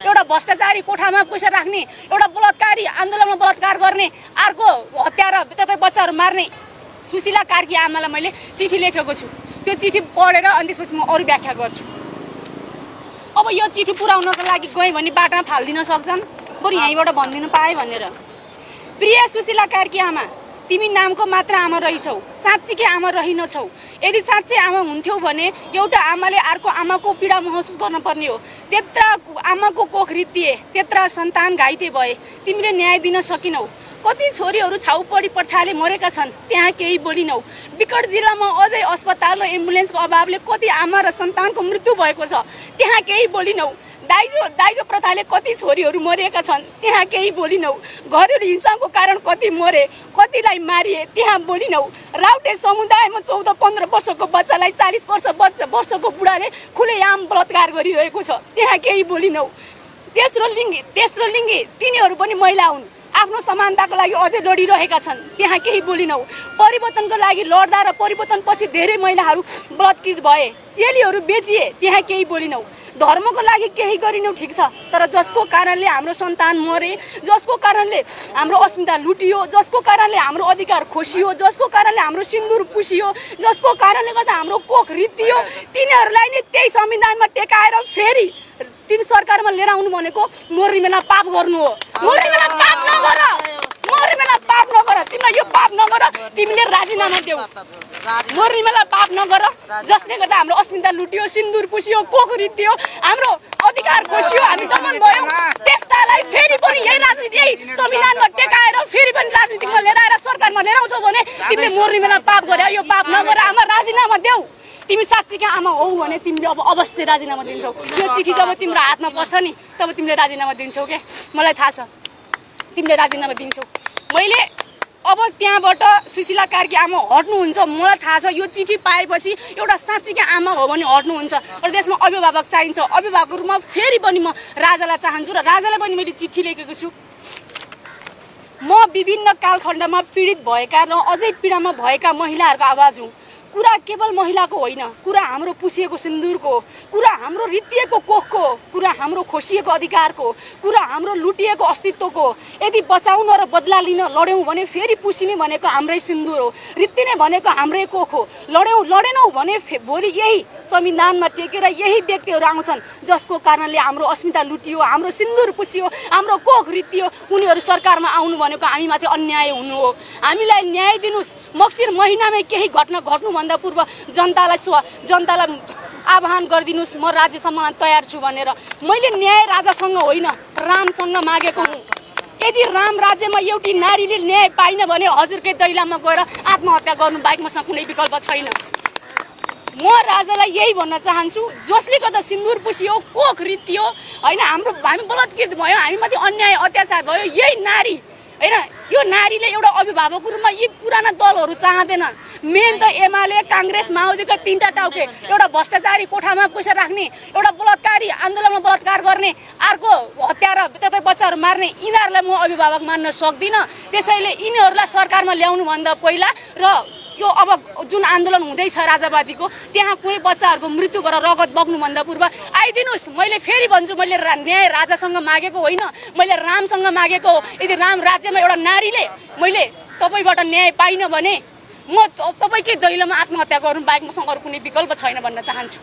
एउटा भ्रष्टाचारी कोठामा पैसा राख्ने, एउटा बलात्कारी आन्दोलनमा बलात्कार गर्ने, अर्को हत्यारा तपाईँ बच्चाहरू मार्ने सुशीला कार्की आमालाई मैले चिठी लेखेको छु। त्यो चिठी पढेर अनि त्यसपछि म अरू व्याख्या गर्छु। अब यो चिठी पुर्याउनको लागि गएँ भने बाटामा फालिदिन सक्छन्, बरु यहीँबाट भनिदिनु पाएँ भनेर। प्रिय सुशीला कार्की आमा, तिमी नामको मात्र आमा रहिछौ, साँच्चीकै आमा रहिनछौ। यदि साँच्चै आमा हुन्थ्यौ भने एउटा आमाले अर्को आमाको पीडा महसुस गर्न पर्ने हो। त्यत्रा आमाको कोख रित्तिए, त्यत्रा सन्तान घाइते भए, तिमीले न्याय दिन सकिनौ। कति छोरीहरू छाउपडी पठाले मरेका छन्, त्यहाँ केही बोलिनौ। विकट जिल्लामा अझै अस्पताल र एम्बुलेन्सको अभावले कति आमा र सन्तानको मृत्यु भएको छ, त्यहाँ केही बोलिनौ। दाइजो प्रथाले कति छोरीहरू मरिएका छन्, त्यहाँ केही बोलिनौ। घरेलु हिंसाको कारण कति मरे, कतिलाई मारिए, त्यहाँ बोलिनौ। राउटे समुदायमा 14-15 वर्षको बच्चालाई 40 वर्षको बुढाले खुलेआम बलात्कार गरिरहेको छ, त्यहाँ केही बोलिनौ। तेस्रो लिङ्गी तिनीहरू पनि महिला हुन्, आफ्नो समानताको लागि अझै लडिरहेका छन्, त्यहाँ केही बोलिनौ। परिवर्तनको लागि लड्दा र परिवर्तनपछि धेरै महिलाहरू बलात्कृत भए, चेलीहरू बेचिए, त्यहाँ केही बोलिनौ। धर्मको लागि केही गरिनौ ठिक छ, तर जसको कारणले हाम्रो सन्तान मरे, जसको कारणले हाम्रो अस्मिता लुटियो, जसको कारणले हाम्रो अधिकार खोसियो, जसको कारणले हाम्रो सिन्दुर पुसियो, जसको कारणले गर्दा हाम्रो कोख रित्तियो, तिनीहरूलाई नै त्यही संविधानमा टेकाएर फेरि तिमी सरकारमा लिएर आउनु भनेको मर्ने बेला पाप गर्नु हो। मर्ने बेला पाप नगर, मर्ने बेला पाप नगर, तिमीलाई यो पाप नगर, तिमीले राजीनामा देऊ। मर्ने बेला पाप नगर, जसले गर्दा हाम्रो अस्मिता लुटियो, सिन्दुर पुसियो, कोख रित्तियो, हाम्रो अधिकार खोसियो, हामी सम्मान भयौँ। त्यस्तालाई फेरि पनि यही राजनीति, यही संविधानमा टेकाएर फेरि पनि राजनीतिमा लिएर आएर सरकारमा लिएर आउँछौ भने तिमीले मर्ने बेला पाप गरे। यो पाप नगर, आमा राजीनामा देऊ। तिमी साँच्चीकै आमा हौ भने तिमीले अब अवश्य राजीनामा दिन्छौ। यो चिठी जब तिम्रो हातमा पर्छ नि तब तिमीले राजीनामा दिन्छौ के, मलाई थाहा छ तिमीले राजीनामा दिन्छौ। मैले अब त्यहाँबाट सुशीला कार्की आमा हट्नुहुन्छ, मलाई थाहा छ। यो चिठी पाएपछि एउटा साँच्चीकै आमा हो भने हट्नुहुन्छ र त्यसमा अभिभावक चाहिन्छ। अभिभावकको रूपमा फेरि पनि म राजालाई चाहन्छु र राजालाई पनि मैले चिठी लेखेको छु। म विभिन्न कालखण्डमा पीडित भएका र अझै पीडामा भएका महिलाहरूको आवाज हुँ। कुरा केवल महिलाको होइन, कुरा हाम्रो पुसिएको सिन्दुरको हो, कुरा हाम्रो रित्तिएको कोखको, कुरा हाम्रो खोसिएको अधिकारको, कुरा हाम्रो लुटिएको अस्तित्वको। यदि बचाउन र बदला लिन लड्यौँ भने फेरि पुसिने भनेको हाम्रै सिन्दुर हो, रित्तिने भनेको हाम्रै कोख हो। लडेनौँ भने भोलि यही संविधानमा टेकेर यही व्यक्तिहरू आउँछन् जसको कारणले हाम्रो अस्मिता लुटियो, हाम्रो सिन्दुर पुसियो, हाम्रो कोख रित्तियो। उनीहरू सरकारमा आउनु भनेको हामीमाथि अन्याय हुनु हो। हामीलाई न्याय दिनुहोस्। मक्सिर महिनामै केही घटना घट्नुभन्दा पूर्व जनतालाई आह्वान गरिदिनुहोस्, म राज्य सम्मान तयार छु भनेर। मैले न्याय राजासँग होइन, रामसँग मागेको हुँ। यदि राम राज्यमा एउटी नारीले न्याय पाइन भने हजुरकै दैलामा गएर आत्महत्या गर्नु बाहेक मसँग कुनै विकल्प छैन। म राजालाई यही भन्न चाहन्छु, जसले गर्दा सिन्दुर पुसियो, कोख रित्तियो होइन, हामी बलात्कृत भयो, हामीमाथि अन्याय अत्याचार भयो, यही नारी होइन। यो नारीले एउटा अभिभावकको रूपमा यी पुराना दलहरू चाहँदैन। मेन त एमाले, काङ्ग्रेस, माओवादीका 3टा टाउके, एउटा भ्रष्टाचारी कोठामा पैसा राख्ने, एउटा बलात्कारी आन्दोलनमा बलात्कार गर्ने, अर्को हत्यारा तपाईँ बच्चाहरू मार्ने, यिनीहरूलाई म अभिभावक मान्न सक्दिनँ। त्यसैले यिनीहरूलाई सरकारमा ल्याउनुभन्दा पहिला र यो अब जुन आन्दोलन हुँदैछ राजावादीको, त्यहाँ कुनै बच्चाहरूको मृत्यु भएर रगत बग्नुभन्दा पूर्व आइदिनुहोस्। मैले फेरि भन्छु, मैले न्याय राजासँग मागेको होइन, मैले रामसँग मागेको हो। यदि राम राज्यमा एउटा नारीले मैले तपाईँबाट न्याय पाइनँ भने म तपाईँकै दैलोमा आत्महत्या गर्नु बाहेक मसँग अरू कुनै विकल्प छैन भन्न चाहन्छु।